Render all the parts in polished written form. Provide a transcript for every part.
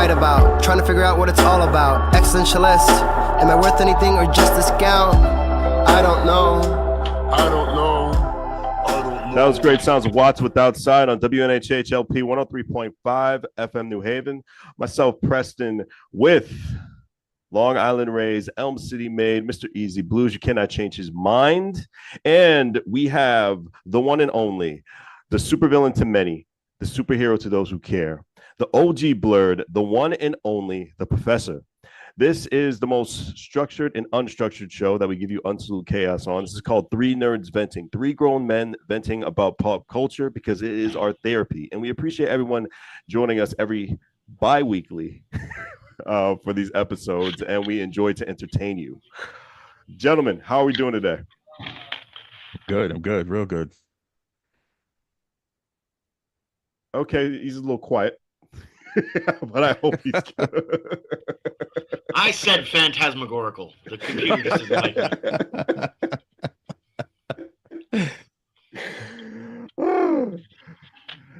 write about. Trying to figure out what it's all about. Existentialist. Am I worth anything or just this gown? I don't know. I don't know. That was great sounds of Watts with Outside on WNHHLP 103.5 FM New Haven. Myself, Preston, with Long Island Rays, Elm City Made, Mr. Easy BlueZ. You cannot change his mind. And we have the one and only, the supervillain to many, the superhero to those who care, the OG Blurred, the one and only, the Professor. This is the most structured and unstructured show that we give you absolute chaos on. This is called Three Nerds Venting, three grown men venting about pop culture because it is our therapy. And we appreciate everyone joining us every bi-weekly for these episodes, and we enjoy to entertain you. Gentlemen, how are we doing today? Good. I'm good. Real good. Okay, he's a little quiet. But I hope he's good. I said phantasmagorical. The computer just isn't like that.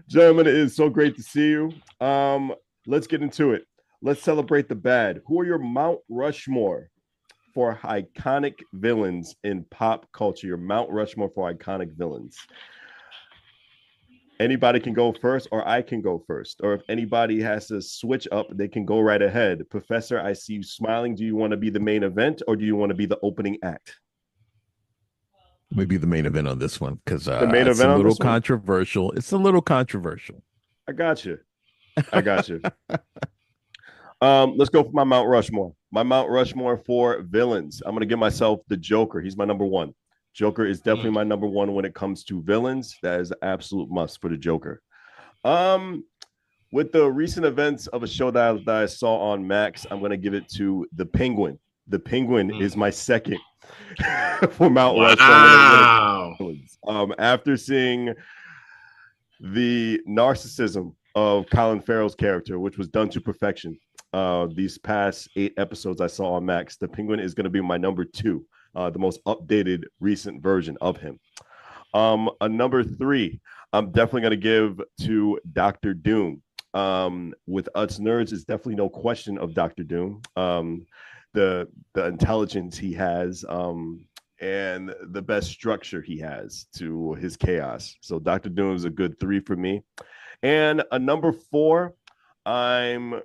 Gentlemen, it is so great to see you. Let's get into it. Let's celebrate the bad. Who are your Mount Rushmore for iconic villains in pop culture? Your Mount Rushmore for iconic villains. Anybody can go first, or I can go first. Or if anybody has to switch up, they can go right ahead. Professor, I see you smiling. Do you want to be the main event, or do you want to be the opening act? Maybe the main event on this one, because the main it's event a little controversial. It's a little controversial. I got you. Let's go for my Mount Rushmore. My Mount Rushmore for villains. I'm going to give myself the Joker. He's my number one. Joker is definitely my number one when it comes to villains. That is an absolute must for the Joker. With the recent events of a show that I saw on Max, I'm going to give it to the Penguin. The Penguin is my second for Mount Rushmore. After seeing the narcissism of Colin Farrell's character, which was done to perfection, these past 8 episodes I saw on Max, the Penguin is going to be my number 2. The most updated recent version of him. A number 3, I'm definitely going to give to Dr. Doom. With us nerds, it's definitely no question of Dr. Doom. The intelligence he has and the best structure he has to his chaos. So Dr. Doom is a good 3 for me. And a number 4, you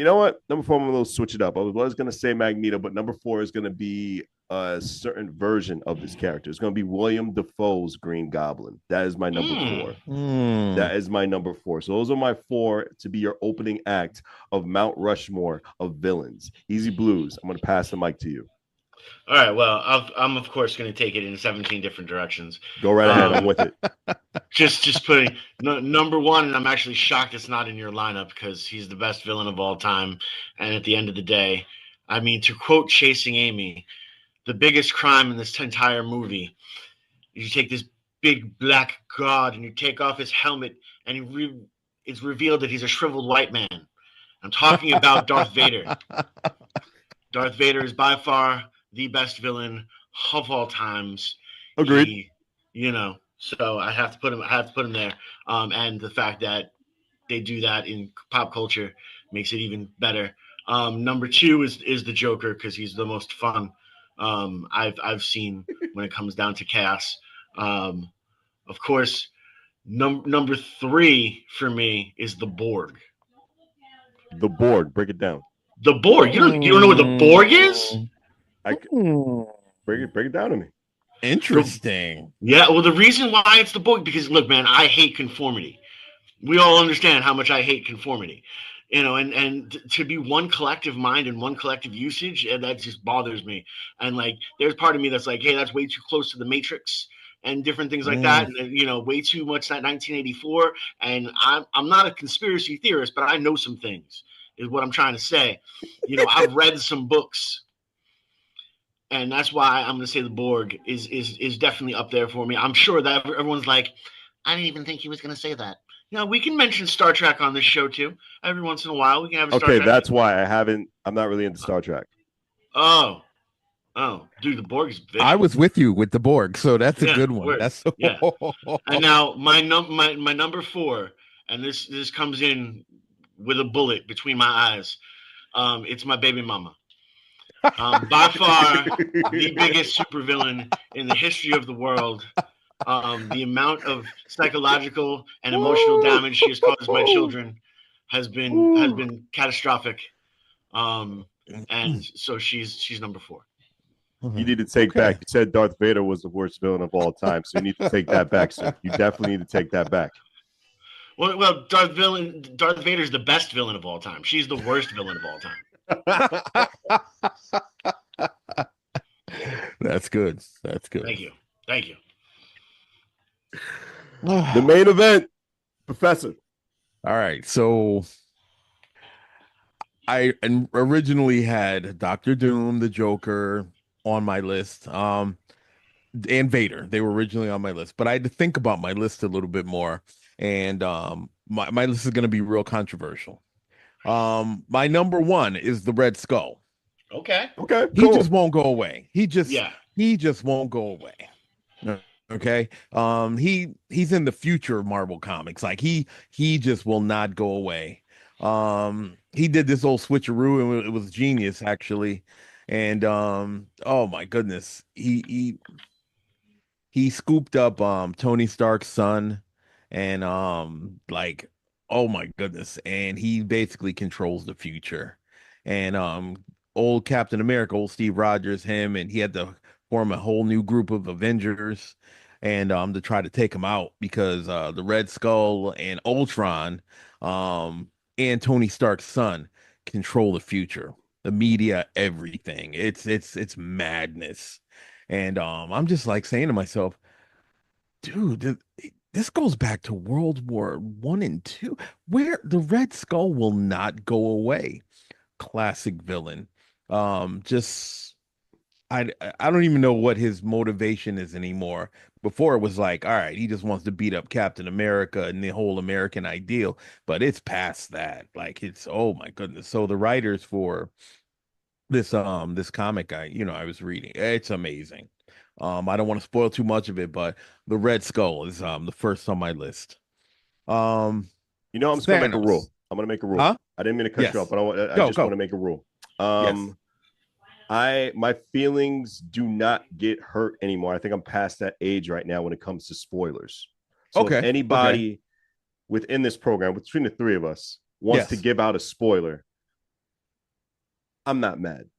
know what? Number 4, I'm going to switch it up. I was going to say Magneto, but number 4 is going to be a certain version of this character. It's going to be William Dafoe's Green Goblin. That is my number 4. That is my number 4. So those are my 4 to be your opening act of Mount Rushmore of villains. Easy BlueZ. I'm going to pass the mic to you. All right. Well, I'm of course going to take it in 17 different directions. Go right ahead. I'm with it. Just putting number 1, and I'm actually shocked it's not in your lineup because he's the best villain of all time. And at the end of the day, I mean, to quote Chasing Amy, the biggest crime in this entire movie is you take this big black god and you take off his helmet and it's revealed that he's a shriveled white man. I'm talking about Darth Vader. Darth Vader is by far the best villain of all times. Agreed. So I have to put him there. And the fact that they do that in pop culture makes it even better. Number 2 is the Joker because he's the most fun I've seen when it comes down to chaos. Of course, number 3 for me is the Borg. The Borg, break it down. The Borg. You don't know what the Borg is? Break it down to me. Interesting. Yeah, well, the reason why it's the Borg, because look, man, I hate conformity. We all understand how much I hate conformity. And to be one collective mind and one collective usage, that just bothers me. And like, there's part of me that's like, hey, that's way too close to the Matrix and different things like that. And, way too much that 1984. And I'm not a conspiracy theorist, but I know some things is what I'm trying to say. I've read some books. And that's why I'm going to say the Borg is definitely up there for me. I'm sure that everyone's like, I didn't even think he was going to say that. We can mention Star Trek on this show too. Every once in a while, we can have a Star Trek. Okay, that's why I'm not really into Star Trek. Oh, dude, the Borg is big. I was with you with the Borg, so that's a good one. Word. That's And now my number 4, and this comes in with a bullet between my eyes. It's my baby mama. By far the biggest supervillain in the history of the world. The amount of psychological and emotional damage she has caused my children has been catastrophic. And so she's number 4. You need to take back. You said Darth Vader was the worst villain of all time, so you need to take that back, sir. You definitely need to take that back. Well, Darth Vader's the best villain of all time. She's the worst villain of all time. That's good. That's good. Thank you. The main event, Professor. All right. So I originally had Dr. Doom, the Joker on my list. And Vader. They were originally on my list, but I had to think about my list a little bit more. And my list is going to be real controversial. My number 1 is the Red Skull. Okay. He just won't go away. He just won't go away. Okay. He's in the future of Marvel Comics. Like he just will not go away. He did this old switcheroo and it was genius actually. And oh my goodness, he scooped up Tony Stark's son and like oh my goodness, and he basically controls the future. And old Captain America, old Steve Rogers, him, and he had to form a whole new group of Avengers and to try to take him out because the Red Skull and Ultron and Tony Stark's son control the future, the media, everything. It's madness. And I'm just like saying to myself, dude, this goes back to World War I and II, where the Red Skull will not go away. Classic villain. Just I don't even know what his motivation is anymore. Before it was like, all right, he just wants to beat up Captain America and the whole American ideal, but it's past that. Like it's oh my goodness. So the writers for this comic I was reading, it's amazing. I don't want to spoil too much of it, but the Red Skull is the first on my list. I'm just gonna make a rule. I'm gonna make a rule. Huh? I didn't mean to cut you off, but I just want to make a rule. Yes. My feelings do not get hurt anymore. I think I'm past that age right now when it comes to spoilers. So if anybody within this program, between the 3 of us, wants to give out a spoiler, I'm not mad.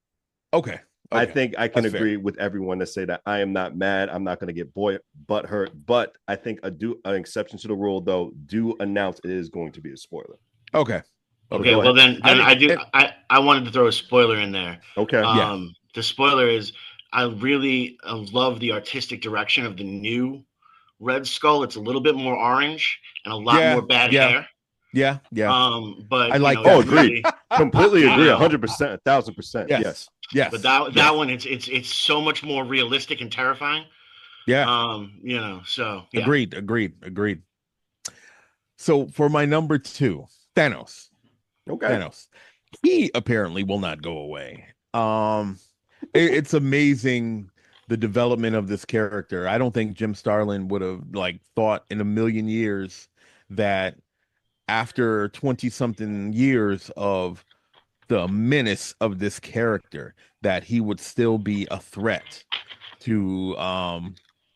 Okay. I think I can agree with everyone to say that I am not mad. I'm not going to get butt hurt, but I think an exception to the rule, though, do announce it is going to be a spoiler. Okay. Well, then I wanted to throw a spoiler in there. Okay. The spoiler is I really love the artistic direction of the new Red Skull. It's a little bit more orange and a lot more bad hair. Yeah. But I like that. Oh, agreed. Completely agree. 100%, 1,000%. Yes. But that one, it's so much more realistic and terrifying. Yeah. So yeah. Agreed. So for my number 2, Thanos. Okay. Thanos. He apparently will not go away. It's amazing the development of this character. I don't think Jim Starlin would have thought in a million years that after 20-something years of the menace of this character that he would still be a threat to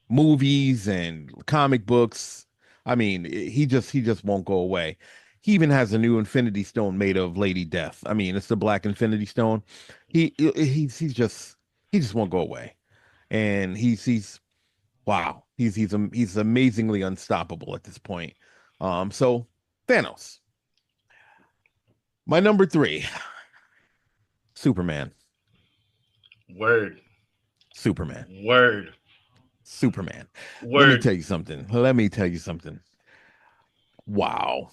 movies and comic books. I mean, he just won't go away. He even has a new Infinity Stone made of Lady Death. I mean, it's the Black Infinity Stone. He just won't go away, and he's amazingly unstoppable at this point. So Thanos. My number 3, Superman. Word. Superman. Word. Superman. Word. Let me tell you something. Wow.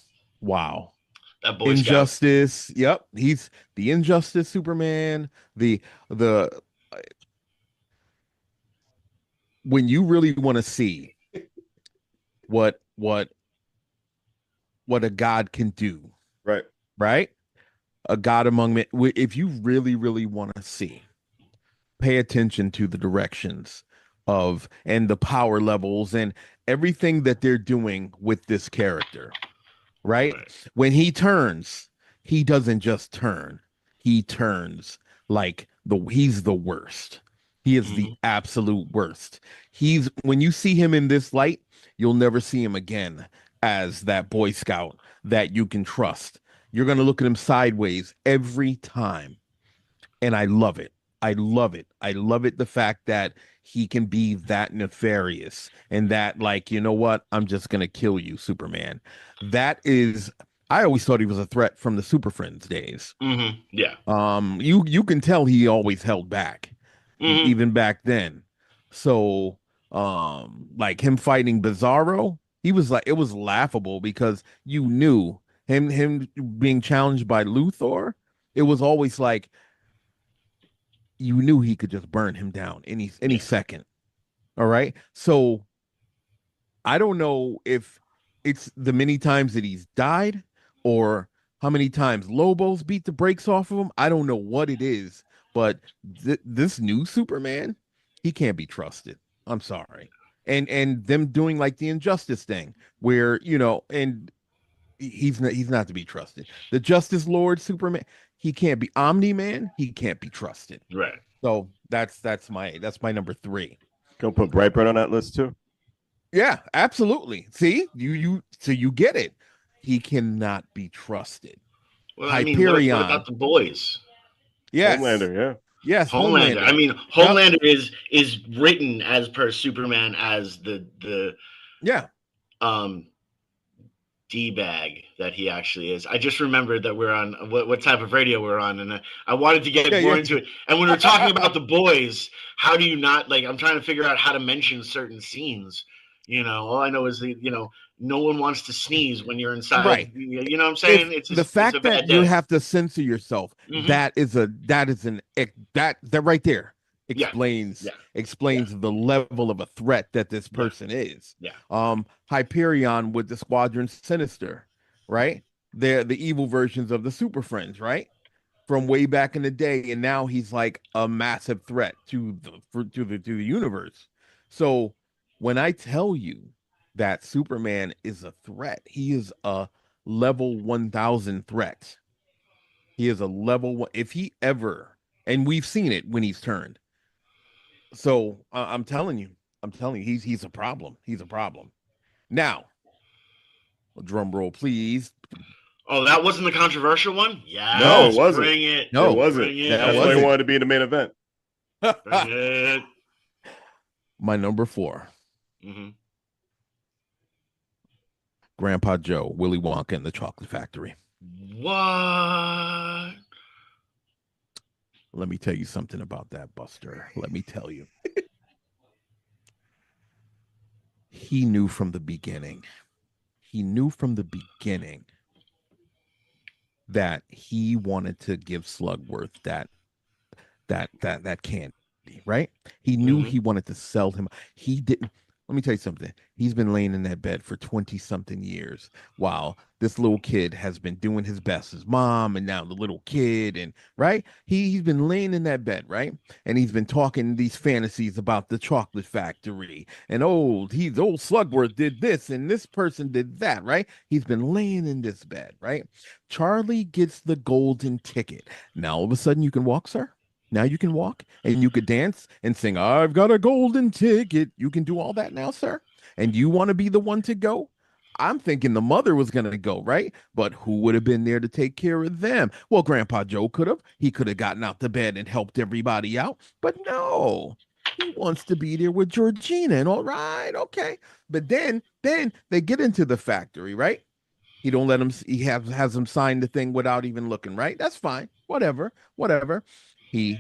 That boy Injustice. Scout. Yep. He's the Injustice Superman. The when you really want to see what a god can do. Right? A god among men. If you really, really want to see, pay attention to the directions of and the power levels and everything that they're doing with this character. Right? When he turns, he doesn't just turn, he turns like he's the worst. He is the absolute worst. He's when you see him in this light, you'll never see him again as that Boy Scout that you can trust. You're going to look at him sideways every time. And I love it. I love it. I love it. The fact that he can be that nefarious and that, like, you know what? I'm just going to kill you, Superman. That is, I always thought he was a threat from the Super Friends days. Yeah. You can tell he always held back, even back then. So, like him fighting Bizarro, he was like, it was laughable because you knew him being challenged by Luthor. It was always like, you knew he could just burn him down any second. All right. So I don't know if it's the many times that he's died or how many times Lobos beat the brakes off of him. I don't know what it is, but this new Superman, he can't be trusted. I'm sorry. And them doing like the Injustice thing where, you know, and he's not to be trusted. The Justice Lord Superman, he can't be Omni-Man, he can't be trusted. Right. So that's my number 3. Gonna put Brightburn on that list too. Yeah, absolutely. See, you get it. He cannot be trusted. Well, Hyperion. I mean, what about the boys? Yes. Homelander, yeah. Yes, Homelander. I mean, Homelander is written as per Superman as the D-bag that he actually is. I just remembered that we're on what type of radio we're on, and I wanted to get more into it. And when we're talking about the boys, how do you not, like, I'm trying to figure out how to mention certain scenes. You know, all I know is no one wants to sneeze when you're inside. Right. You know what I'm saying? It's the fact that you have to censor yourself. That right there explains the level of a threat that this person is. Yeah. Hyperion with the Squadron Sinister, right? They're the evil versions of the Super Friends, right? From way back in the day, and now he's like a massive threat to the universe. So when I tell you that Superman is a threat, he is a level 1000 threat. He is a level 1. If he ever, and we've seen it when he's turned. So I'm telling you, he's a problem. He's a problem. Now, drum roll, please. Oh, that wasn't the controversial one? Yeah. No, it wasn't. Bring it. No, it wasn't. That's why he wanted to be in the main event. Bring it. My number 4. Grandpa Joe, Willy Wonka and the Chocolate Factory. What? Let me tell you something about that, Buster. Let me tell you. He knew from the beginning. That he wanted to give Slugworth that candy, right? He knew he wanted to sell him. He didn't. Let me tell you something. He's been laying in that bed for 20-something years while this little kid has been doing his best. His mom and now the little kid, and right? He's been laying in that bed, right? And he's been talking these fantasies about the chocolate factory. And old Slugworth did this and this person did that, right? He's been laying in this bed, right? Charlie gets the golden ticket. Now all of a sudden you can walk, sir. Now you can walk and you could dance and sing, I've got a golden ticket. You can do all that now, sir. And you want to be the one to go? I'm thinking the mother was going to go, right? But who would have been there to take care of them? Well, Grandpa Joe could have. He could have gotten out the bed and helped everybody out. But no, he wants to be there with Georgina. And all right, okay. But then they get into the factory, right? He don't let him. He has him sign the thing without even looking, right? That's fine. Whatever. He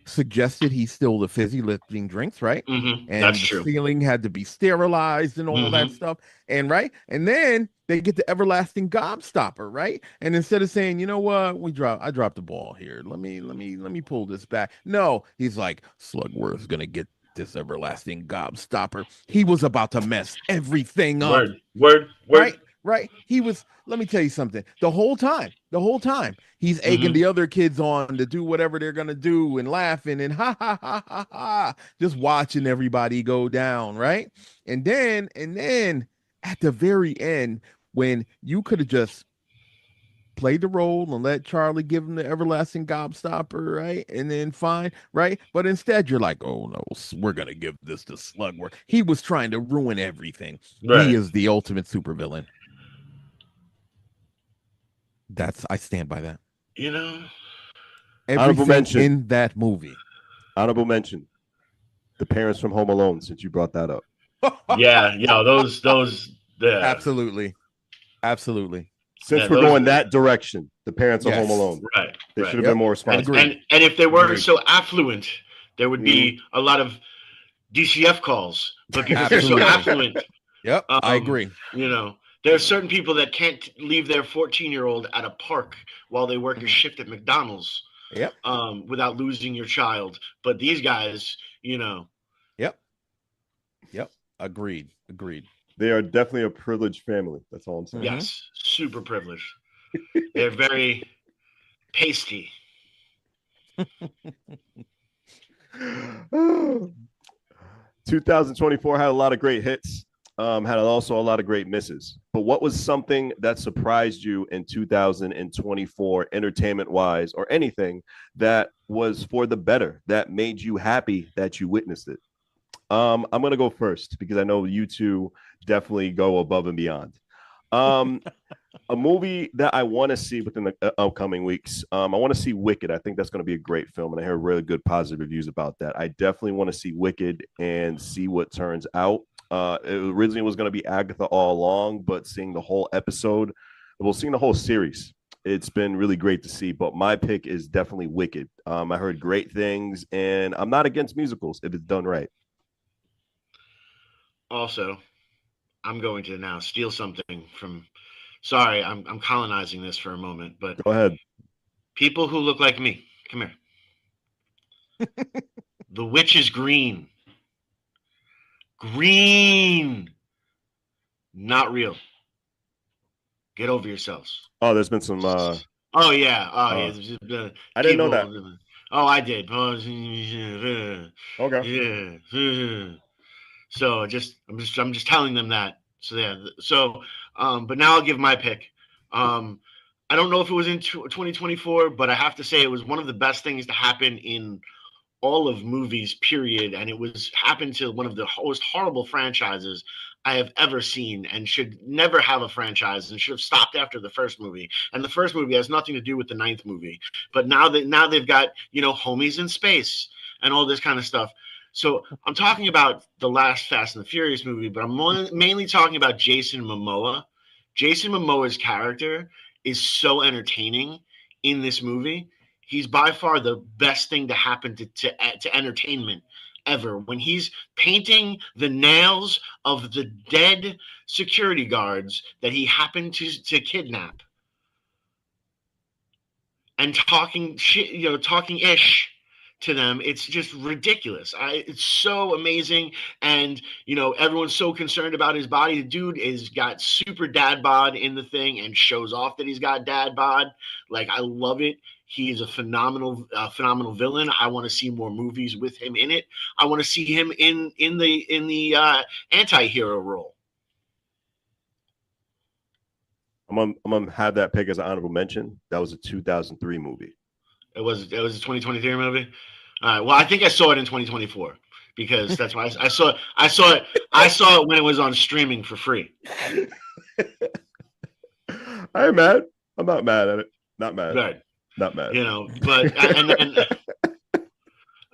suggested he steal the fizzy lifting drinks, right? And that's the true. ceiling had to be sterilized and all that stuff. And right, and then they get the everlasting gobstopper, right? And instead of saying, you know what, I dropped the ball here. Let me pull this back. No, he's like, Slugworth's gonna get this everlasting gobstopper. He was about to mess everything up. Word. Right. He was, let me tell you something. The whole time, he's egging the other kids on to do whatever they're going to do and laughing and ha, ha, ha, ha, ha, just watching everybody go down. Right. And then at the very end, when you could have just played the role and let Charlie give him the everlasting gobstopper, right? And then fine, right? But instead, you're like, oh no, we're gonna give this to Slugworth. He was trying to ruin everything. Right. He is the ultimate supervillain. I stand by that. You know, everything in that movie. Honorable mention: the parents from Home Alone. Since you brought that up. yeah, those. Absolutely. Since we're going that direction, the parents of Home Alone, right? They should have been more responsible. And if they weren't so affluent, there would be a lot of DCF calls. But because they're so affluent, I agree. You know, there are certain people that can't leave their 14-year-old at a park while they work a shift at McDonald's. Yep. Without losing your child, but these guys, you know. Yep. Agreed. They are definitely a privileged family. That's all I'm saying. Yes, super privileged. They're very pasty. 2024 had a lot of great hits. Had also a lot of great misses. But what was something that surprised you in 2024, entertainment-wise, or anything that was for the better, that made you happy that you witnessed it? I'm going to go first because I know you two definitely go above and beyond. A movie that I want to see within the upcoming weeks. I want to see Wicked. I think that's going to be a great film, and I hear really good positive reviews about that. I definitely want to see Wicked and see what turns out. It originally was going to be Agatha all along, but seeing the whole episode, seeing the whole series, it's been really great to see. But my pick is definitely Wicked. I heard great things, and I'm not against musicals if it's done right. Also, I'm going to now steal something from. Sorry, I'm colonizing this for a moment, but go ahead. People who look like me, come here. The witch is green. Green, not real. Get over yourselves. Oh, there's been some. Oh yeah. I didn't know that. Oh, I did. Okay. Yeah. So I'm just telling them that. So yeah. So but now I'll give my pick. I don't know if it was in 2024, but I have to say it was one of the best things to happen in all of movies, period. And it happened to one of the most horrible franchises I have ever seen, and should never have a franchise, and should have stopped after the first movie. And the first movie has nothing to do with the ninth movie. But now they've got, homies in space and all this kind of stuff. So I'm talking about the last Fast and the Furious movie, but I'm mainly talking about Jason Momoa. Jason Momoa's character is so entertaining in this movie. He's by far the best thing to happen to entertainment ever. When he's painting the nails of the dead security guards that he happened to kidnap, and talking shit, talking ish to them, it's just ridiculous. It's so amazing, and everyone's so concerned about his body. The dude is got super dad bod in the thing and shows off that he's got dad bod. Like, I love it. He is a phenomenal villain. I want to see more movies with him in it. I want to see him in the anti-hero role. I'm gonna have that pick as an honorable mention. That was a 2003 movie. It was a 2023 movie. All right. Well, I think I saw it in 2024 because that's why I saw it when it was on streaming for free. I ain't mad. I'm not mad at it. Not mad. Right. Not mad. But and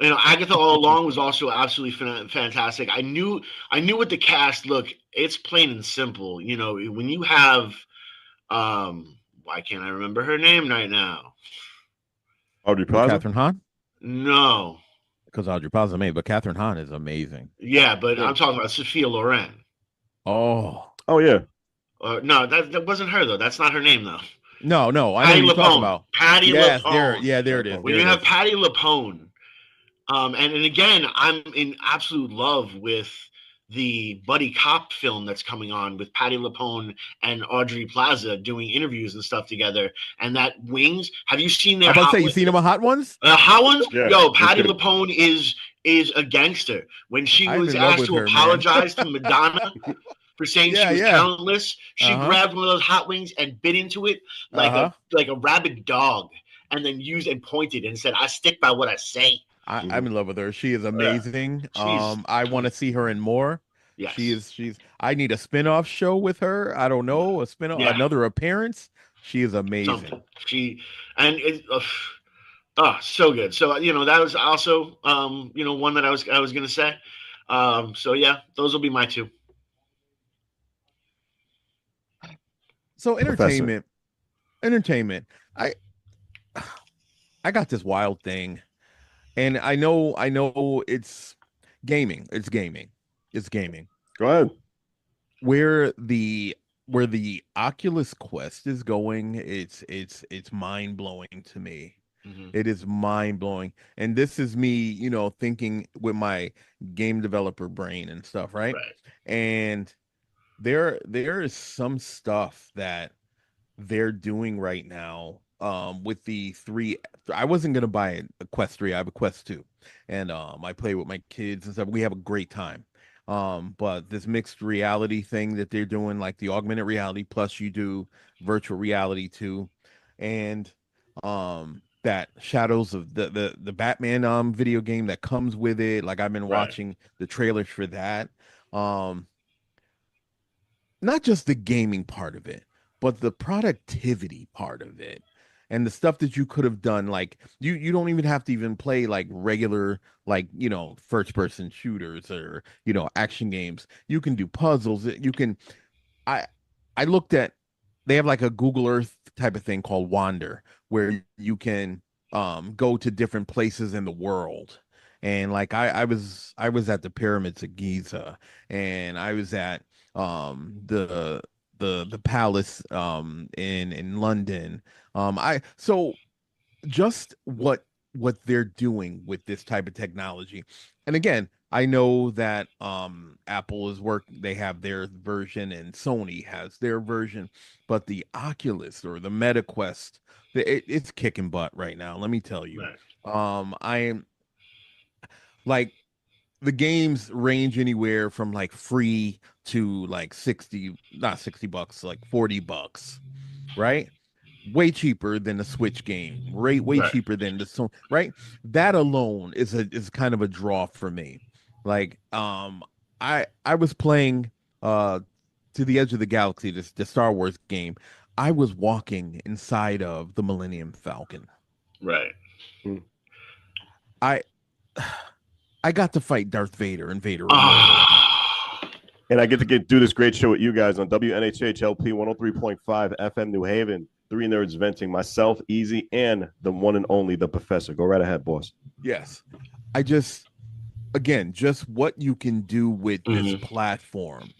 then Agatha all along was also absolutely fantastic. I knew what the cast. Look, it's plain and simple. When you have why can't I remember her name right now? Audrey Plaza? Catherine Hahn? No. Because Audrey Plaza made, but Catherine Hahn is amazing. Yeah, but I'm talking about Sophia Loren. Oh yeah. No, that wasn't her though. That's not her name though. No, I know what you're talking about. Patty LuPone. There it is. When you have Patty LuPone, and again, I'm in absolute love with the buddy cop film that's coming on with Patty LuPone and Audrey Plaza doing interviews and stuff together. And that Wings, have you seen their? You seen them on Hot Ones? Hot Ones? Yeah, yo, Patty LuPone is a gangster. When she was asked to apologize to Madonna. for saying she was talentless. She grabbed one of those hot wings and bit into it like a rabid dog, and then used and pointed and said, "I stick by what I say." I'm in love with her. She is amazing. I want to see her in more. Yes. She's I need a spin-off show with her. I don't know, a spin-off, another appearance. She is amazing. Something. So good. So that was also one that I was gonna say. So yeah, those will be my two. So entertainment. I got this wild thing, and I know it's gaming. It's gaming. Go ahead. Where the Oculus Quest is going, it's mind blowing to me. Mm-hmm. It is mind blowing, and this is me, thinking with my game developer brain and stuff, right? And there is some stuff that they're doing right now. With the I wasn't gonna buy a Quest 3. I have a Quest 2, and I play with my kids and stuff. We have a great time. But this mixed reality thing that they're doing, like the augmented reality, plus you do virtual reality too, and that Shadows of the Batman video game that comes with it. Like I've been watching the trailers for that. Not just the gaming part of it, but the productivity part of it. And the stuff that you could have done, like you don't even have to even play like regular, like, first person shooters or, action games. You can do puzzles. You can, I looked at, they have like a Google Earth type of thing called Wander, where you can go to different places in the world. And like I was at the pyramids of Giza, and I was at the palace in London. So just what they're doing with this type of technology. And again, I know that Apple they have their version and Sony has their version, but the Oculus or the Meta Quest, it's kicking butt right now, let me tell you. I am like, the games range anywhere from like free to like not $60, like $40, right? Way cheaper than the Switch game, way cheaper than the right? That alone is kind of a draw for me. Like, I was playing To the Edge of the Galaxy, the Star Wars game. I was walking inside of the Millennium Falcon. Right. I got to fight Darth Vader and Vader. And I get to do this great show with you guys on WNHHLP 103.5 FM New Haven. 3 nerds venting, myself, Easy, and the one and only the Professor. Go right ahead, boss. Yes. Just what you can do with this platform.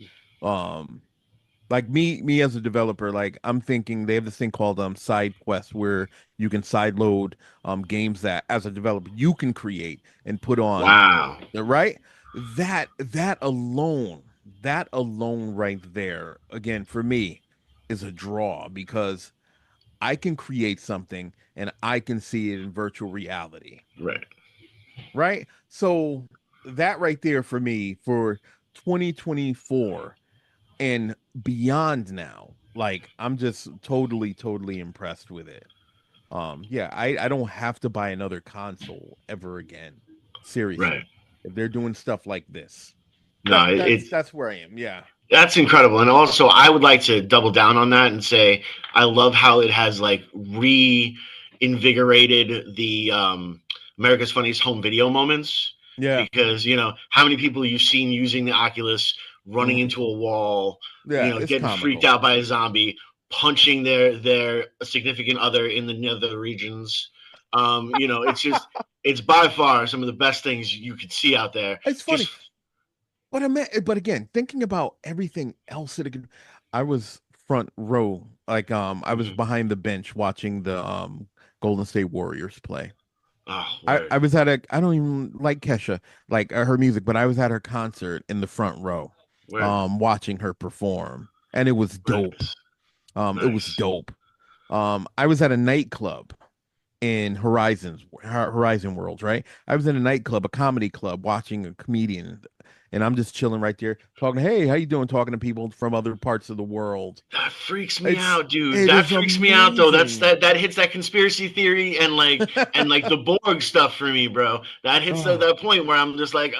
Like me as a developer, like I'm thinking they have this thing called side quest, where you can side load games that as a developer you can create and put on. Wow. Right? That alone right there, again, for me, is a draw, because I can create something and I can see it in virtual reality. Right? So that right there for me, for 2024 and beyond now, like I'm just totally impressed with it. I don't have to buy another console ever again. Seriously. If they're doing stuff like this. That's where I am. Yeah. That's incredible. And also, I would like to double down on that and say I love how it has like reinvigorated the America's Funniest Home Video moments. Yeah. Because, how many people you've seen using the Oculus running into a wall, getting comical, freaked out by a zombie, punching their significant other in the nether regions. It's by far some of the best things you could see out there. It's funny. But again, thinking about everything else that I was front row, like I was behind the bench watching the Golden State Warriors play. Oh, I was at I don't even like Kesha, like her music, but I was at her concert in the front row, watching her perform, and it was dope. Nice. It was dope. I was at a nightclub in Horizon Worlds, right? I was in a nightclub, a comedy club, watching a comedian, and I'm just chilling right there talking, hey, how you doing, talking to people from other parts of the world. That freaks me out, dude. It That is freaks me out, though. amazing. That hits that conspiracy theory and like the Borg stuff for me, bro. That hits that point where I'm just like,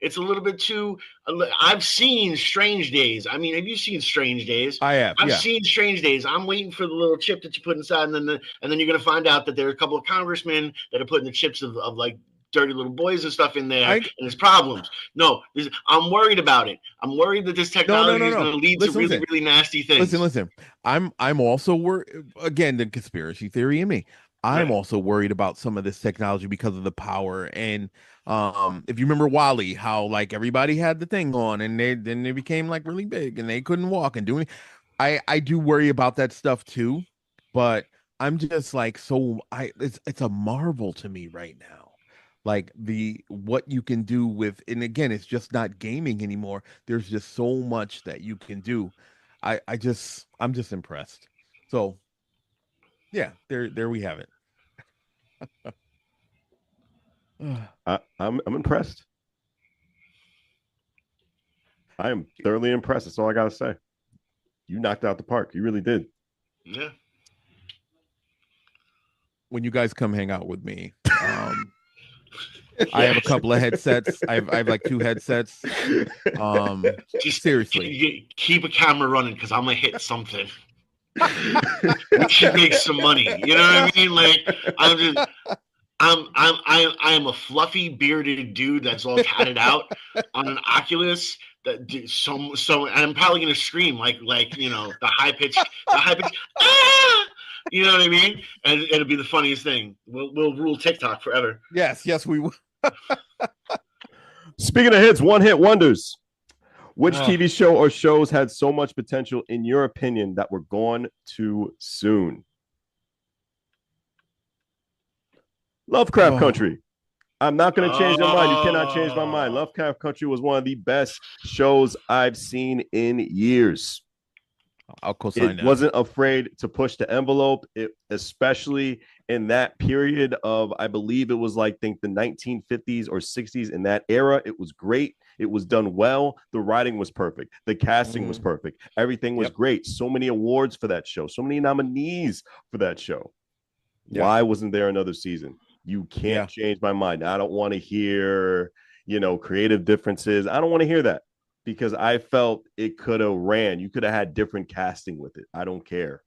it's a little bit too. I've seen Strange Days. I mean, have you seen Strange Days? I have. I've seen Strange Days. I'm waiting for the little chip that you put inside, and then you're gonna find out that there are a couple of congressmen that are putting the chips of like dirty little boys and stuff in there, and there's problems. No, I'm worried about it. I'm worried that this technology is going to lead to really, really nasty things. Listen. I'm also worried. Again, the conspiracy theory in me. I'm also worried about some of this technology because of the power. And if you remember Wally, how like everybody had the thing on, and then they became like really big, and they couldn't walk and do anything. I do worry about that stuff too, but I'm just like it's a marvel to me right now. Like what you can do with, and again, it's just not gaming anymore. There's just so much that you can do. I'm just impressed. So yeah, there we have it. I'm impressed. I am thoroughly impressed. That's all I gotta say. You knocked out the park. You really did. Yeah. When you guys come hang out with me, I have a couple of headsets. I have like 2 headsets. Just seriously, keep a camera running because I'm gonna hit something. We should make some money. You know what I mean? Like I am a fluffy bearded dude that's all tatted out on an Oculus. That and I'm probably gonna scream like the high pitch. Ah! You know what I mean? And it'll be the funniest thing. We'll rule TikTok forever. Yes, we will. Speaking of hits, one hit wonders. Which TV show or shows had so much potential, in your opinion, that were gone too soon? Lovecraft Country. I'm not going to change your mind. You cannot change my mind. Lovecraft Country was one of the best shows I've seen in years. I'll co-sign that. It wasn't afraid to push the envelope, especially in that period of, I believe it was like, the 1950s or 60s. In that era, it was great. It was done well. The writing was perfect. The casting was perfect. Everything was great. So many awards for that show. So many nominees for that show. Why wasn't there another season? You can't change my mind. I don't want to hear, creative differences. I don't want to hear that, because I felt it could have ran. You could have had different casting with it. I don't care.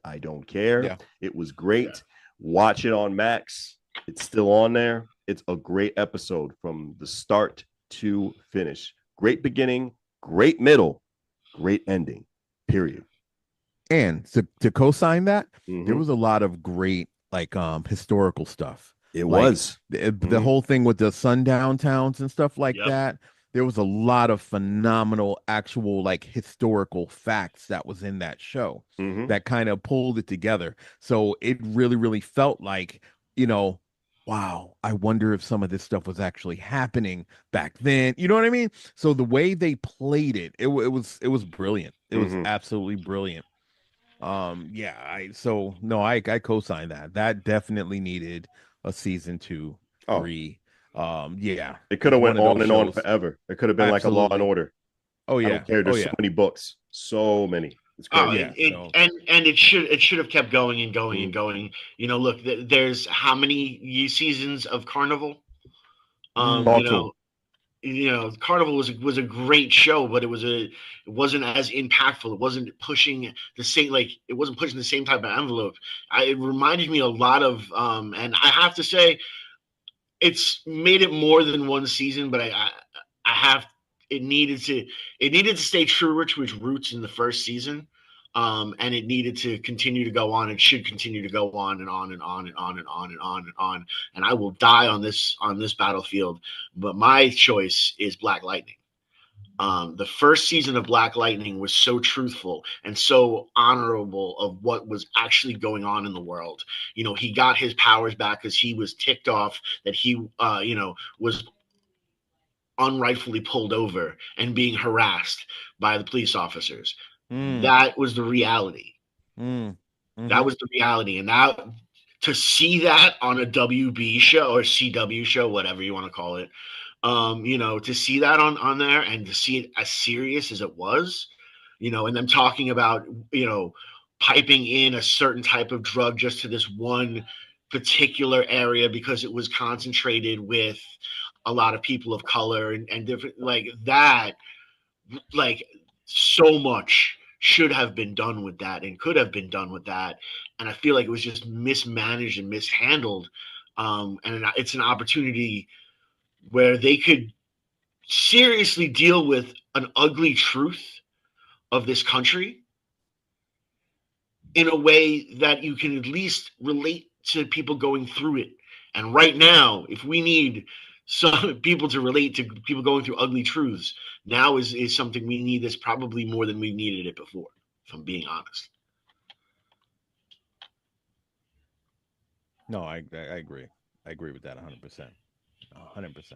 Yeah. It was great. Yeah. Watch it on Max. It's still on there. It's a great episode from the start to finish. Great beginning, great middle, great ending, period. And to co-sign that, there was a lot of great historical stuff. It was the whole thing with the sundown towns and stuff like that. There was a lot of phenomenal actual historical facts that was in that show that kind of pulled it together. So it really, really felt like, wow, I wonder if some of this stuff was actually happening back then. You know what I mean? So the way they played it, it was brilliant. It was absolutely brilliant. I co-sign that. That definitely needed a season 2, 3. It could have went on and on forever. It could have been like a Law and Order. I don't care. There's so many books, so many. It's crazy. And it should have kept going and going and going. Look, there's how many seasons of Carnival? Carnival was a great show, but it wasn't as impactful. It wasn't pushing the same the same type of envelope. It reminded me a lot of and I have to say, it's made it more than one season, but it needed to stay true to its roots in the first season. And it needed to continue to go on. It should continue to go on and on and on and on and on and on and on. And I will die on this battlefield. But my choice is Black Lightning. The first season of Black Lightning was so truthful and so honorable of what was actually going on in the world. He got his powers back because he was ticked off that he, was unrightfully pulled over and being harassed by the police officers. That was the reality. That was the reality. And now to see that on a WB show or CW show, whatever you want to call it, To see that on there and to see it as serious as it was, and them talking about, piping in a certain type of drug just to this one particular area because it was concentrated with a lot of people of color and different like that, like so much should have been done with that and could have been done with that. And I feel like it was just mismanaged and mishandled. And it's an opportunity where they could seriously deal with an ugly truth of this country in a way that you can at least relate to people going through it. And right now, if we need some people to relate to people going through ugly truths, now is something we need this probably more than we've needed it before, if I'm being honest. No, I agree. I agree with that 100%. 100%.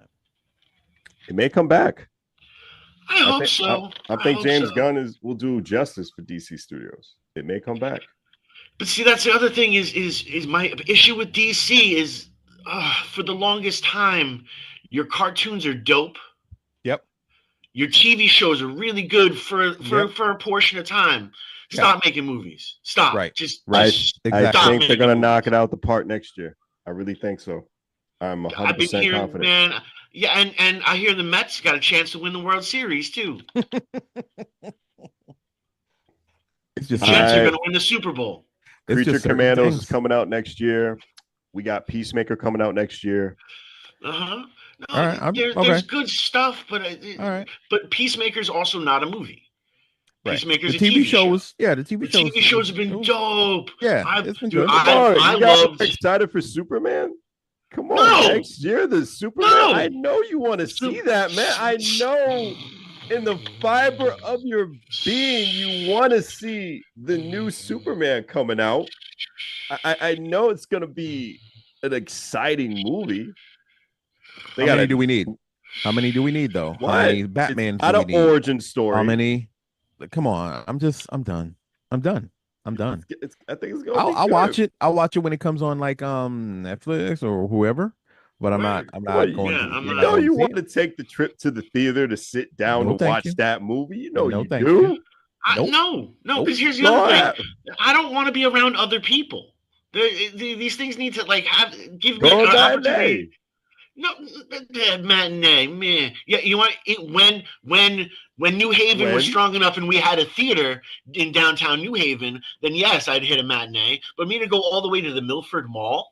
It may come back. I hope so. I think James Gunn will do justice for DC Studios. It may come back. But see, that's the other thing is my issue with DC is for the longest time, your cartoons are dope. Yep. Your TV shows are really good for a portion of time. Stop making movies. Stop. Right. I exactly. think they're gonna knock it out the park next year. I really think so. I'm 100% confident. Man, yeah, and I hear the Mets got a chance to win the World Series too. It's just Jets are gonna win the Super Bowl. Creature Commandos is coming out next year. We got Peacemaker coming out next year. No, all right, there's good stuff, but all right. But Peacemaker's also not a movie. Right. Peacemaker's the TV shows, show. The TV shows have been dope. Yeah, it's been good. I love. Excited for Superman? Come on, next year the Superman. No. I know you want to see that, man. I know in the fiber of your being you want to see the new Superman coming out. I know it's going to be an exciting movie. How many do we need? How many do we need, though? What? How many Batman? Out of origin story. How many? Come on. I'm done. I think it's going to I'll watch it. I'll watch it when it comes on like Netflix or whoever. But I'm not going to. You know you want to take the trip to the theater to sit down and watch that movie. You know you do. No, because here's the other thing. I don't want to be around other people. These things need to like give me an opportunity. No, matinee, man. Yeah, you want it when New Haven was strong enough and we had a theater in downtown New Haven, then yes, I'd hit a matinee. But me to go all the way to the Milford Mall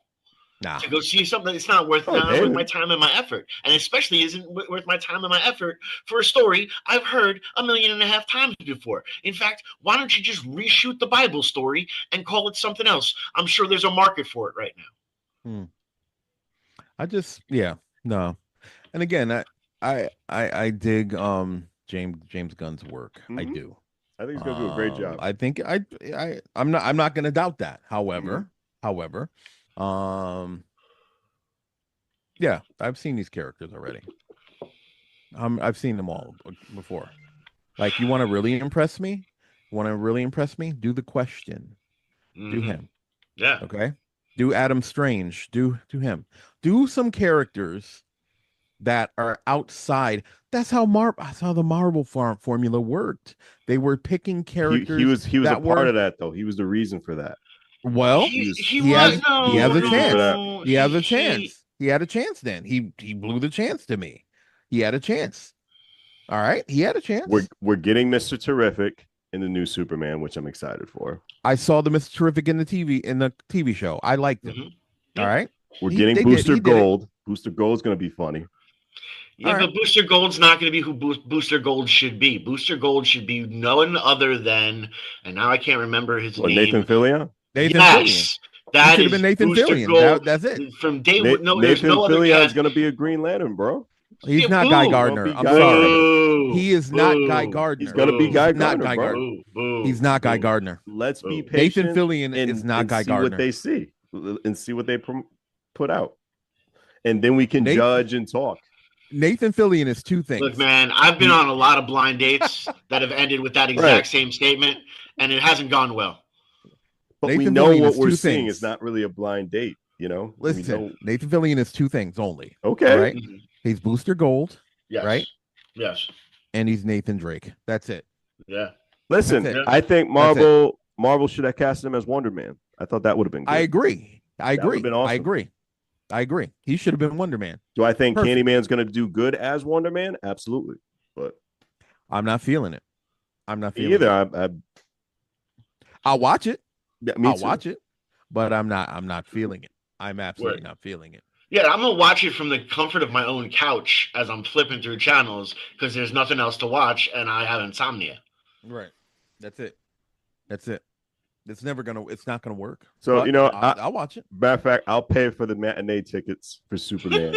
to go see something, it's not worth my time and my effort, and especially isn't worth my time and my effort for a story I've heard 1.5 million times before. In fact, why don't you just reshoot the Bible story and call it something else? I'm sure there's a market for it right now. No. And again, I dig James Gunn's work. Mm-hmm. I do. I think he's gonna do a great job. I think I'm not gonna doubt that. However, I've seen these characters already. I've seen them all before. Like, you want to really impress me? Do the Question. Mm-hmm. Do him. Yeah. Okay. Do Adam Strange. Do him. Do some characters that are outside. That's how the Marvel formula worked. They were picking characters. He was a part of that, though. He was the reason for that. Well, he has a chance. He has a chance. He had a chance then. He blew the chance to me. He had a chance. All right. He had a chance. We're getting Mr. Terrific in the new Superman, which I'm excited for. I saw the Mr. Terrific in the TV show. I liked him. Mm-hmm. All right. We're getting Booster Gold. Booster Gold's going to be funny. Yeah, but Booster Gold's not going to be who Booster Gold should be. Booster Gold should be none other than, and now I can't remember his name. Nathan Fillion? Nathan Fillion. That should have been Nathan Fillion. That's it. From day one. Nathan Fillion is going to be a Green Lantern, bro. He's not Guy Gardner. I'm sorry. He is not Guy Gardner. He's going to be Guy Gardner, bro. He's not Guy Gardner. Let's be patient. Nathan Fillion is not Guy Gardner. What they see and see what they put out, and then we can judge and talk. Nathan Fillion is two things. Look, man, I've been on a lot of blind dates that have ended with that exact same statement, and it hasn't gone well. But Nathan we know Fillion what we're seeing. It's not really a blind date, you know. Listen, Nathan Fillion is two things only. Okay. Right? He's Booster Gold, Yes. right? Yes. And he's Nathan Drake. That's it. Yeah. Listen, That's it. I think Marvel should have cast him as Wonder Man. I thought that would have been good. I agree. That would have been awesome. I agree. He should have been Wonder Man. Do I think Perfect. Candyman's going to do good as Wonder Man? Absolutely. But I'm not feeling it. I'm not feeling either. it. I'll watch it. Yeah, I'll watch it, but I'm not feeling it. I'm absolutely not feeling it. Yeah, I'm gonna watch it from the comfort of my own couch as I'm flipping through channels because there's nothing else to watch and I have insomnia. Right. That's it. It's not gonna work. So I'll watch it. Matter of fact, I'll pay for the matinee tickets for Superman.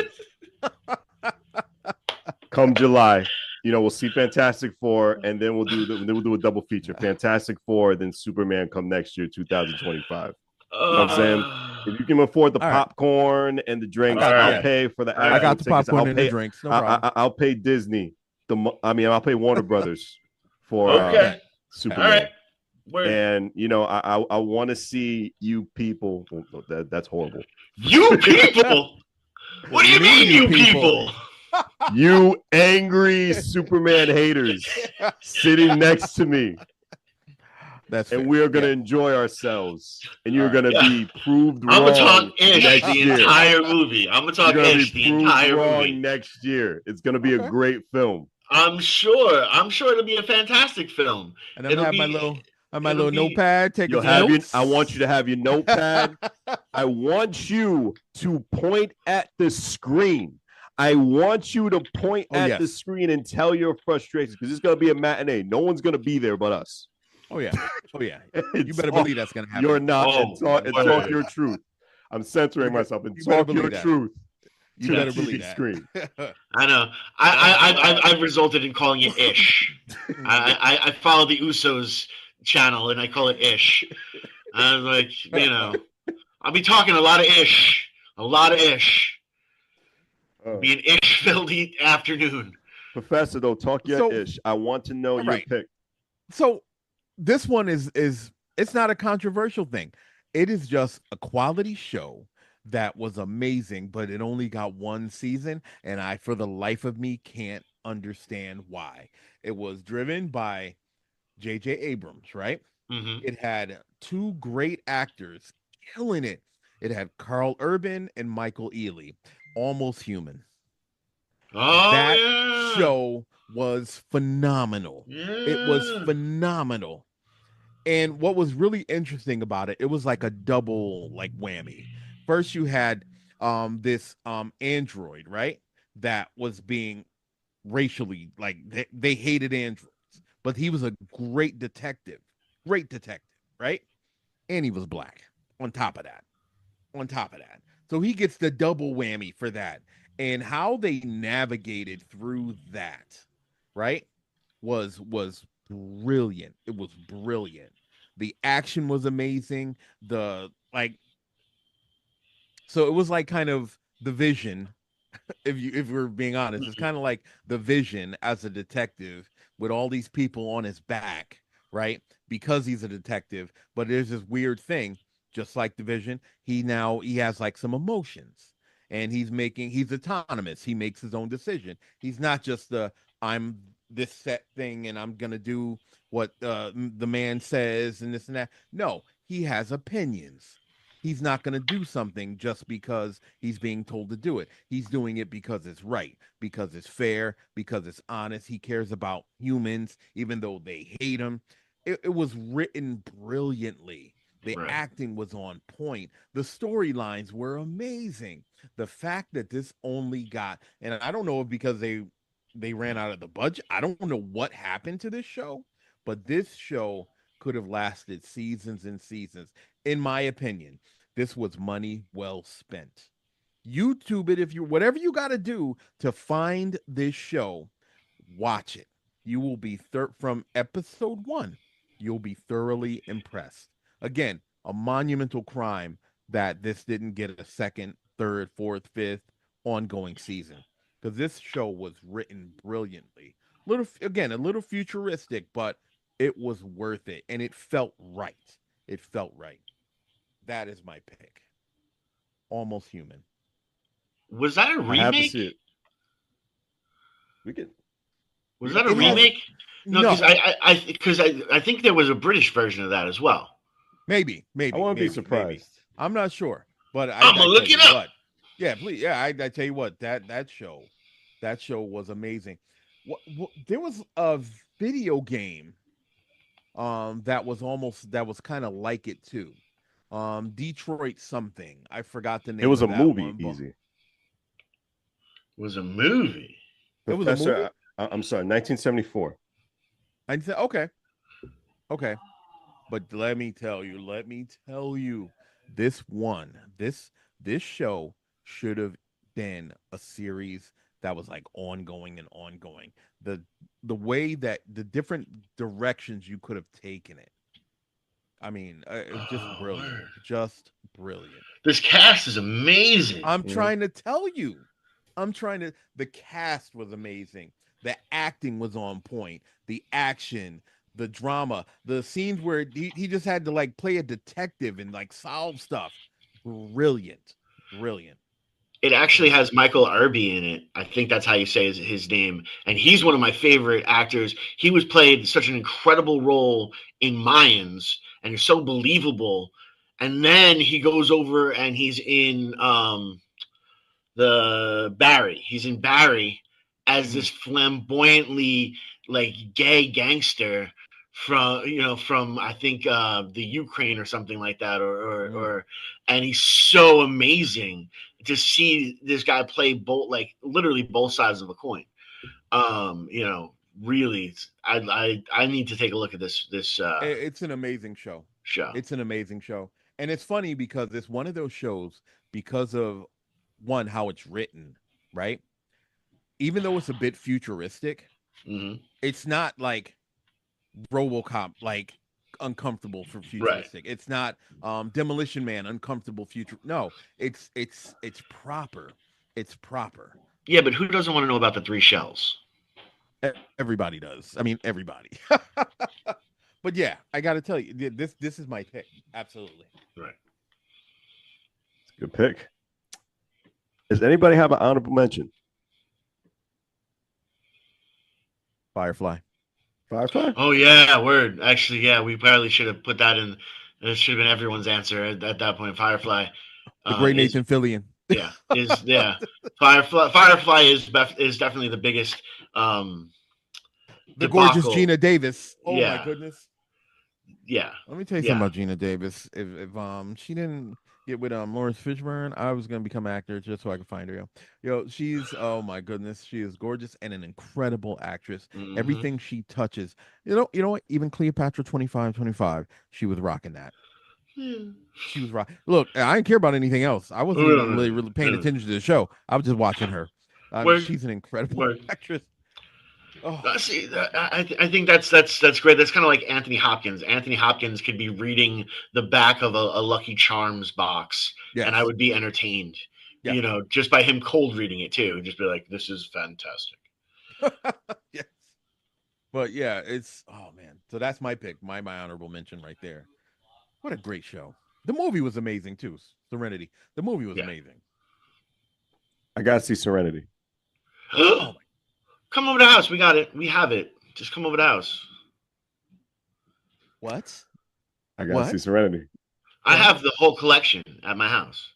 Come July, we'll see Fantastic Four, and then we'll do a double feature. Fantastic Four, then Superman come next year, 2025. You know what I'm saying? If you can afford the popcorn and the drinks, I'll pay for the. I got the popcorn and the drinks. No problem. I'll pay Disney. I'll pay Warner Brothers for Superman. All right. And I want to see you people. That's horrible. You people? What do you mean, you people? You angry Superman haters sitting next to me. And we're gonna enjoy ourselves, and you're gonna be proved wrong. I'm gonna talk ish the entire movie. I'm gonna talk ish the entire movie next year. It's gonna be a great film. I'm sure it'll be a fantastic film. And I'm gonna have my little notepad. Taking notes. I want you to have your notepad. I want you to point at the screen. I want you to point at the screen and tell your frustrations, because it's gonna be a matinee. No one's gonna be there but us. Oh yeah. You better believe that's gonna happen. You're not. And talk your truth. I'm censoring myself. And talk your truth. You better believe that. Screen. I know. I've resulted in calling it ish. I follow the Usos channel and I call it ish. I was like, I'll be talking a lot of ish. Be an ish-filled afternoon. Professor, though, talk your ish. I want to know your pick. So this one is it's not a controversial thing. It is just a quality show that was amazing, but it only got one season, and I, for the life of me, can't understand why. It was driven by J.J. Abrams, right? Mm-hmm. It had two great actors killing it. It had Carl Urban and Michael Ealy, Almost Human. That show was phenomenal. It was phenomenal. And what was really interesting about it, it was like a double whammy. First, you had this android, right? That was being racially, they hated androids, but he was a great detective, right? And he was black on top of that. So he gets the double whammy for that. And how they navigated through that, right, was brilliant. It was brilliant. The action was amazing. So it was like kind of The Vision, if we're being honest. It's kind of like The Vision as a detective with all these people on his back, right? Because he's a detective, but there's this weird thing, just like The Vision, he has like some emotions, and he's autonomous. He makes his own decision. He's not just I'm this set thing and I'm gonna do what the man says and this and that. No, he has opinions. He's not going to do something just because he's being told to do it. He's doing it because it's right, because it's fair, because it's honest. He cares about humans, even though they hate him. It was written brilliantly. The acting was on point. The storylines were amazing. The fact that this only got, and I don't know if because they ran out of the budget. I don't know what happened to this show, but this show could have lasted seasons and seasons. In my opinion, this was money well spent. YouTube it, whatever you got to do to find this show, watch it. You will be from episode 1. You'll be thoroughly impressed. Again, a monumental crime that this didn't get a second, third, fourth, fifth ongoing season, because this show was written brilliantly. A little futuristic, but it was worth it, and it felt right. That is my pick. Almost Human. Was that a remake? I have to see it. We could. Was that a remake? No, because I think there was a British version of that as well. Maybe. I won't be surprised. Maybe. I'm not sure, but I'm gonna look it up. What, yeah, please. Yeah, I tell you what, that show was amazing. What there was a video game that was kind of like it too. Detroit something. I forgot the name. It was of a that movie. one, Easy. It was a movie. It was a movie. I'm sorry, 1974. I said okay. But let me tell you, this show should have been a series that was like ongoing. The way that the different directions you could have taken it. I mean, it was just brilliant. Word. Just brilliant. This cast is amazing. I'm trying to tell you. The cast was amazing. The acting was on point. The action, the drama, the scenes where he just had to like play a detective and like solve stuff. Brilliant. It actually has Michael Irby in it. I think that's how you say his name. And he's one of my favorite actors. He was played such an incredible role in Mayans, and he's so believable. And then he goes over and he's in the Barry. He's in Barry as this flamboyantly like gay gangster from I think the Ukraine or something like that, or and he's so amazing to see this guy play literally both sides of a coin. Really, I need to take a look at this. It's an amazing show. It's an amazing show, and it's funny because it's one of those shows because of one, how it's written, right? Even though it's a bit futuristic, it's not like RoboCop, like uncomfortable for futuristic. Right. It's not Demolition Man, uncomfortable future. No, it's proper. It's proper. Yeah, but who doesn't want to know about the 3 shells? Everybody does. I mean, everybody. But yeah, I got to tell you, this is my pick. Absolutely. Right. Good pick. Does anybody have an honorable mention? Firefly. Oh yeah, word. Actually, yeah, we probably should have put that in. It should have been everyone's answer at that point. Firefly. The great Nathan Fillion. Yeah, Firefly is definitely the biggest. The gorgeous Gina Davis. Oh my goodness. Yeah. Let me tell you something about Gina Davis. If she didn't get with Lawrence Fishburne, I was gonna become an actor just so I could find her. She's oh my goodness, she is gorgeous and an incredible actress. Everything she touches, you know what? Even Cleopatra 25, she was rocking that. She was rocking. Look, I didn't care about anything else. I wasn't even really paying attention to the show. I was just watching her. She's an incredible actress. Oh. See, I think that's great. That's kind of like Anthony Hopkins. Anthony Hopkins could be reading the back of a Lucky Charms box, and I would be entertained. Yeah. Just by him cold reading it too, just be like, "This is fantastic." Yes, but yeah, it's man. So that's my pick, my honorable mention right there. What a great show! The movie was amazing too. Serenity. The movie was amazing. I gotta see Serenity. Oh my. Come over to the house. We got it. We have it. Just come over to the house. What? I gotta see Serenity. I have the whole collection at my house.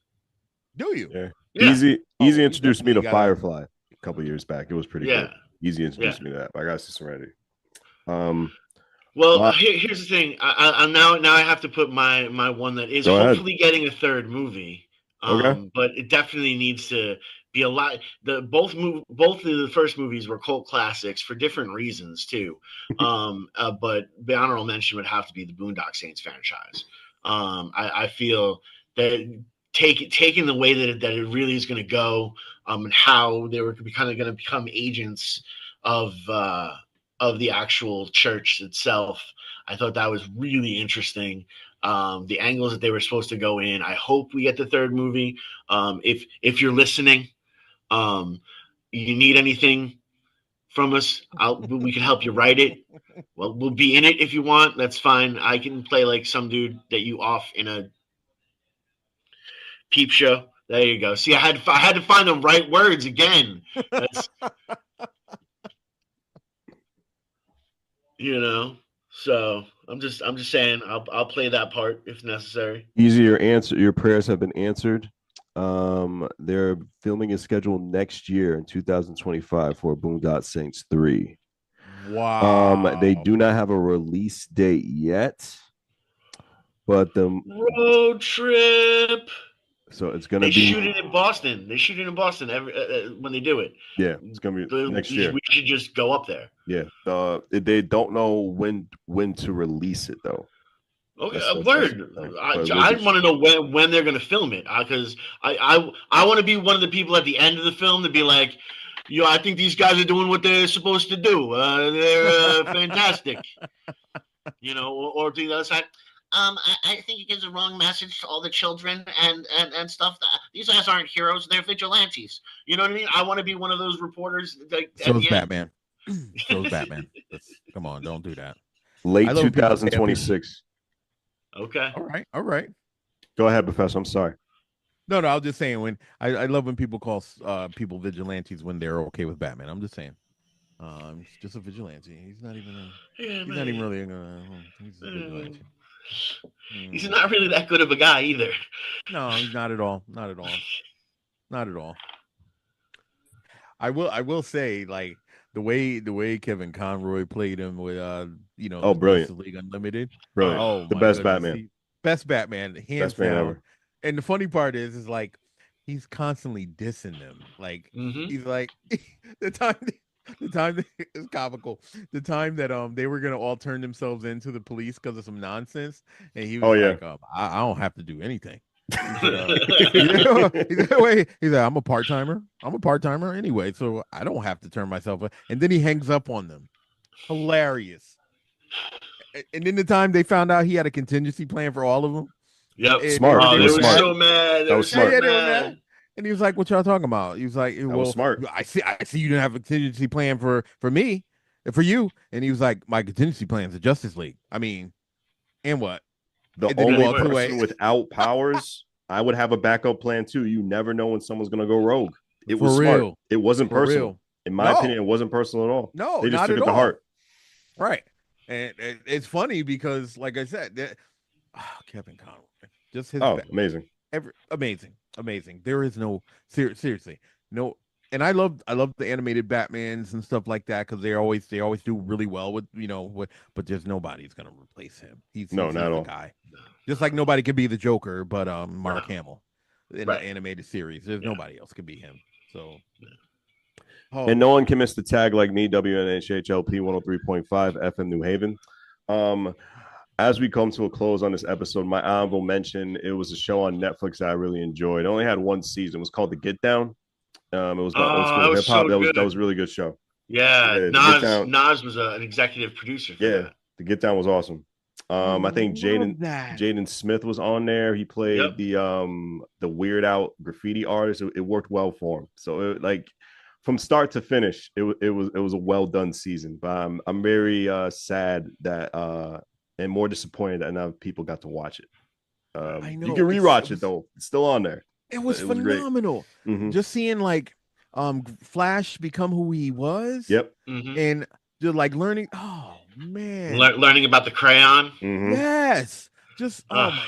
Do you? Yeah. Easy introduced me to Firefly a couple years back. It was pretty good. Easy introduced me to that. But I gotta see Serenity. Well, here's the thing. I now I have to put my one that is hopefully getting a third movie. But it definitely needs to be a lot. Both of the first movies were cult classics for different reasons too. But the honorable mention would have to be the Boondock Saints franchise. I feel that taking the way that it really is going to go, and how they were kind of going to become agents of the actual church itself. I thought that was really interesting. The angles that they were supposed to go in. I hope we get the third movie. If you're listening, you need anything from us, we can help you write it. Well, we'll be in it if you want. That's fine. I can play like some dude that you off in a peep show. There you go. See, I had to find the right words again. You know, so I'm just saying I'll play that part if necessary. Easy, your prayers have been answered. Their filming is scheduled next year in 2025 for Boondock Saints 3. Wow. They do not have a release date yet, but the road trip. So it's gonna They be shoot it in Boston. They shoot it in Boston every when they do it. Yeah, it's gonna be next year. We should just go up there. Yeah, they don't know when to release it though. Okay, word. I want to know when they're going to film it because I want to be one of the people at the end of the film to be like, yo, I think these guys are doing what they're supposed to do. They're fantastic. You know, or to the other side. I think it gives a wrong message to all the children and stuff. These guys aren't heroes; they're vigilantes. You know what I mean? I want to be one of those reporters. Like, so's Batman. So's Batman. Come on, don't do that. Late 2026. Okay. All right. Go ahead, Professor. I'm sorry. No, I was just saying when I love when people call people vigilantes when they're okay with Batman. I'm just saying. He's just a vigilante. He's not even not even really he's a vigilante. He's not really that good of a guy either. No, he's not at all. Not at all. Not at all. I will say, like, the way Kevin Conroy played him with brilliant. League Unlimited. Brilliant. Oh, the best Batman. Best Batman, hands down. Ever. And the funny part is like he's constantly dissing them. Like he's like the time it's comical. The time that they were gonna all turn themselves into the police because of some nonsense, and he was like, I don't have to do anything. He's like, I'm a part-timer. Anyway, so I don't have to turn myself in. And then he hangs up on them. Hilarious. And then the time they found out he had a contingency plan for all of them. Yep. Smart. They were so mad. That was smart. And he was like, what y'all talking about? He was like, well, was smart. I see you didn't have a contingency plan for me, for you. And he was like, my contingency plan is the Justice League. I mean, and what? The only person without powers, I would have a backup plan too. You never know when someone's gonna go rogue. It was smart. It wasn't personal. In my opinion, it wasn't personal at all. No, they just not took at it to heart. Right. And it's funny because, like I said, Kevin Conroy, just his amazing. Amazing. There is no seriously no. And I love the animated Batmans and stuff like that because they always do really well with but there's nobody's gonna replace him. He's not at all. Guy. Just like nobody could be the Joker, but Mark Hamill in the animated series. There's nobody else could be him. So and no one can miss the tag like me, WNHHLP 103.5 FM New Haven. As we come to a close on this episode, my honorable mention, it was a show on Netflix that I really enjoyed. It only had one season. It was called The Get Down. It was about old school hip hop. That was a really good show. Yeah, Nas was an executive producer for that. The Get Down was awesome. I think Jaden Smith was on there. He played the Weird Out graffiti artist. It worked well for him. So from start to finish, it was a well done season. But I'm very sad that and more disappointed that enough people got to watch it. I know. You can rewatch it though; it's still on there. It was phenomenal. Just seeing Flash become who he was. Yep. And just learning. Oh man, learning about the crayon. Yes. Just oh my.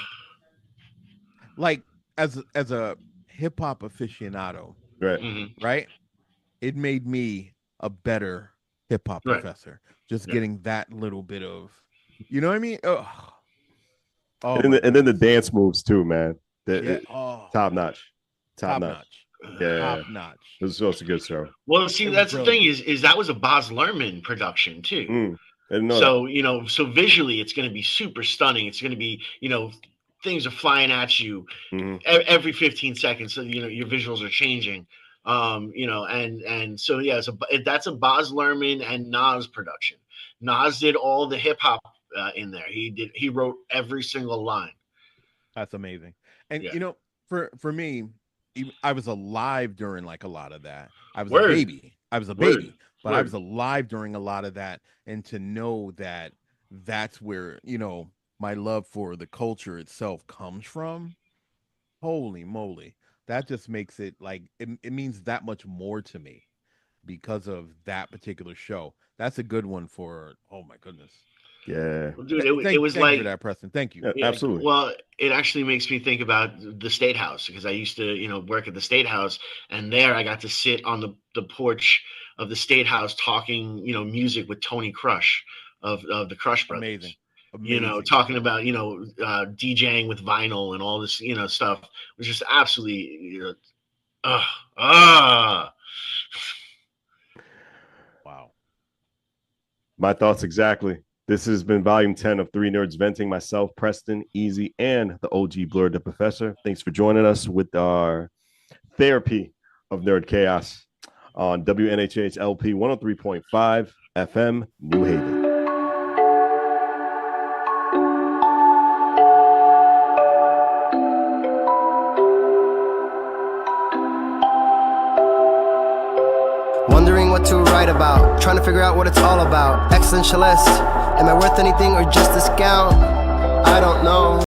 Like as a hip hop aficionado, right? It made me a better hip hop professor. Just getting that little bit of, you know what I mean? Oh, and then the dance moves too, man. Top notch. Yeah, top notch. It was also a good show. Well, see, that's the thing is that was a Baz Luhrmann production too. So visually, it's going to be super stunning. It's going to be things are flying at you every 15 seconds. So your visuals are changing. And so that's a Baz Luhrmann and Nas production. Nas did all the hip hop in there. He wrote every single line. That's amazing. And for me, I was alive during a lot of that. I was a baby, but I was alive during a lot of that. And to know that that's where my love for the culture itself comes from. Holy moly. That just makes it it means that much more to me. because of that particular show. That's a good one for. Oh my goodness. Yeah. Well, dude, it was thank like you for that, Preston. Thank you. Yeah, absolutely. Well, it actually makes me think about the State House because I used to, work at the State House, and there I got to sit on the porch of the State House talking, music with Tony Crush of the Crush Brothers. Amazing. Talking about DJing with vinyl and all this stuff was just absolutely wow. My thoughts exactly. This has been volume 10 of Three Nerds Venting. Myself, Preston, Easy, and the OG Blur the Professor. Thanks for joining us with our therapy of nerd chaos on WNHH LP 103.5 FM, New Haven. Wondering what to write about, trying to figure out what it's all about. Existentialist, am I worth anything or just discount? I don't know.